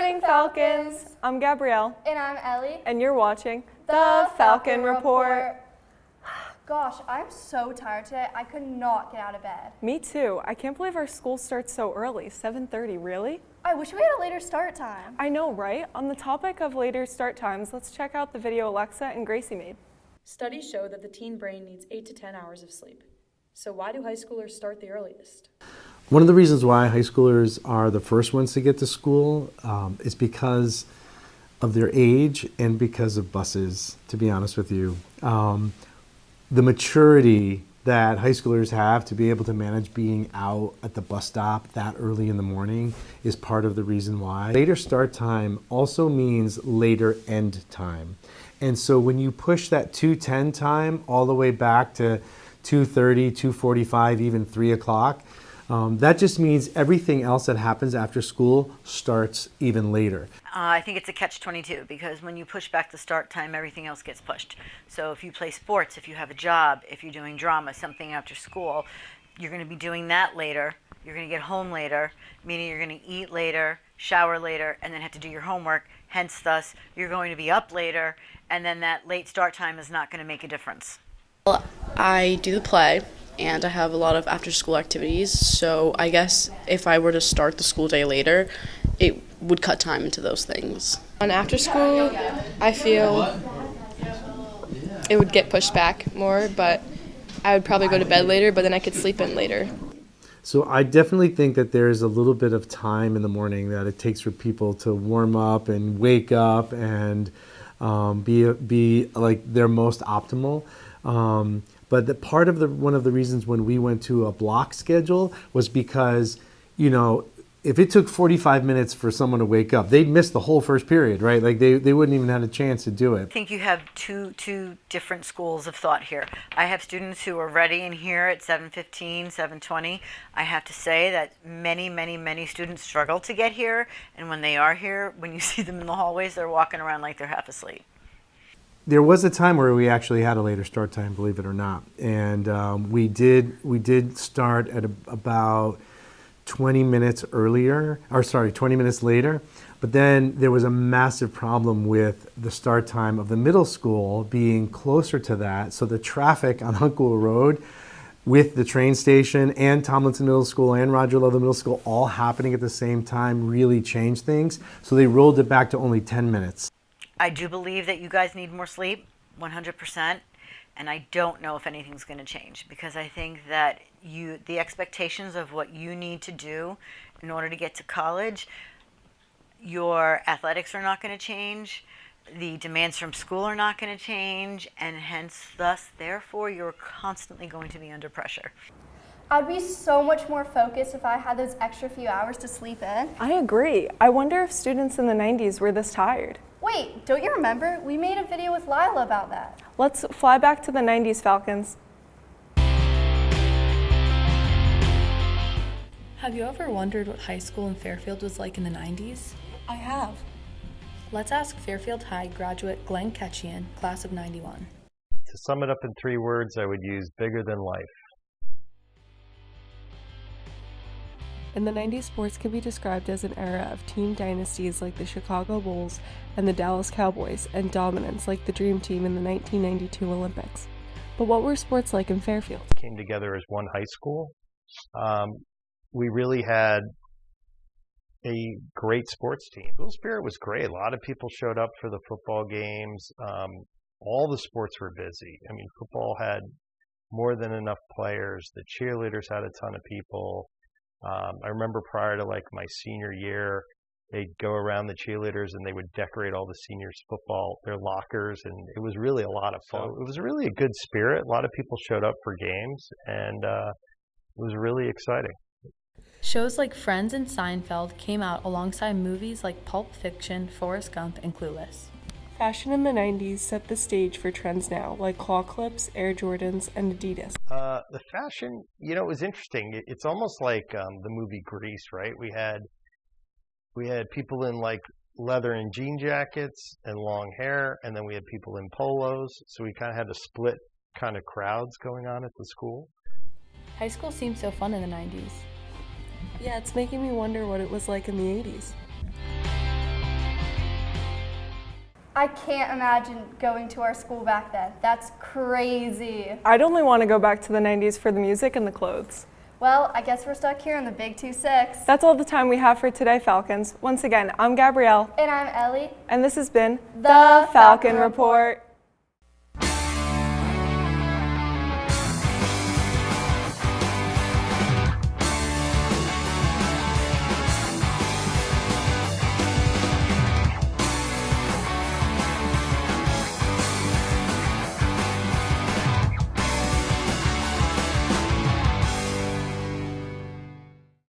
morning, Falcons. I'm Gabrielle. And I'm Ellie. And you're watching The Falcon Report. Gosh, I'm so tired today. I could not get out of bed. Me too. I can't believe our school starts so early. 7:30, really? I wish we had a later start time. I know, right? On the topic of later start times, let's check out the video Alexa and Gracie made. Studies show that the teen brain needs 8 to 10 hours of sleep. So why do high schoolers start the earliest? One of the reasons why high schoolers are the first ones to get to school is because of their age and because of buses, to be honest with you. The maturity that high schoolers have to be able to manage being out at the bus stop that early in the morning is part of the reason why. Later start time also means later end time. And so when you push that 2:10 time all the way back to 2:30, 2:45, even 3 o'clock, that just means everything else that happens after school starts even later. I think it's a catch-22 because when you push back the start time, everything else gets pushed. So if you play sports, if you have a job, if you're doing drama, something after school, you're going to be doing that later. You're going to get home later, meaning you're going to eat later, shower later, and then have to do your homework. Hence, thus, you're going to be up later, and then that late start time is not going to make a difference. Well, I do the play, and I have a lot of after-school activities, so I guess if I were to start the school day later, it would cut time into those things. On after school, I feel it would get pushed back more, but I would probably go to bed later, but then I could sleep in later. So I definitely think that there's a little bit of time in the morning that it takes for people to warm up and wake up and be like their most optimal. But one of the reasons when we went to a block schedule was because, if it took 45 minutes for someone to wake up, they'd miss the whole first period, right? Like they wouldn't even have a chance to do it. I think you have two different schools of thought here. I have students who are ready and here at 7:15, 7:20. I have to say that many students struggle to get here. And when they are here, when you see them in the hallways, they're walking around like they're half asleep. There was a time where we actually had a later start time, believe it or not. And we did start at about 20 minutes later. But then there was a massive problem with the start time of the middle school being closer to that. So the traffic on Hunkville Road with the train station and Tomlinson Middle School and Roger Love Middle School all happening at the same time really changed things. So they rolled it back to only 10 minutes. I do believe that you guys need more sleep, 100%. And I don't know if anything's going to change because I think that the expectations of what you need to do in order to get to college, your athletics are not going to change, the demands from school are not going to change, and therefore, you're constantly going to be under pressure. I'd be so much more focused if I had those extra few hours to sleep in. I agree. I wonder if students in the 90s were this tired. Wait, don't you remember? We made a video with Lila about that. Let's fly back to the 90s, Falcons. Have you ever wondered what high school in Fairfield was like in the 90s? I have. Let's ask Fairfield High graduate Glenn Ketchian, class of 91. To sum it up in 3 words, I would use bigger than life. In the 90s, sports can be described as an era of team dynasties like the Chicago Bulls and the Dallas Cowboys, and dominance like the Dream Team in the 1992 Olympics. But what were sports like in Fairfield? Came together as one high school. We really had a great sports team. School spirit was great. A lot of people showed up for the football games. All the sports were busy. I mean, football had more than enough players. The cheerleaders had a ton of people. I remember prior to my senior year, they'd go around the cheerleaders and they would decorate all the seniors' their lockers, and it was really a lot of fun. So it was really a good spirit. A lot of people showed up for games, and it was really exciting. Shows like Friends and Seinfeld came out alongside movies like Pulp Fiction, Forrest Gump, and Clueless. Fashion in the 90s set the stage for trends now, like claw clips, Air Jordans, and Adidas. The fashion, it was interesting. It's almost like the movie Grease, right? We had people in leather and jean jackets and long hair, and then we had people in polos. So we kind of had a split kind of crowds going on at the school. High school seemed so fun in the 90s. Yeah, it's making me wonder what it was like in the 80s. I can't imagine going to our school back then. That's crazy. I'd only want to go back to the 90s for the music and the clothes. Well, I guess we're stuck here in the Big 2-6. That's all the time we have for today, Falcons. Once again, I'm Gabrielle. And I'm Ellie. And this has been The Falcon Report.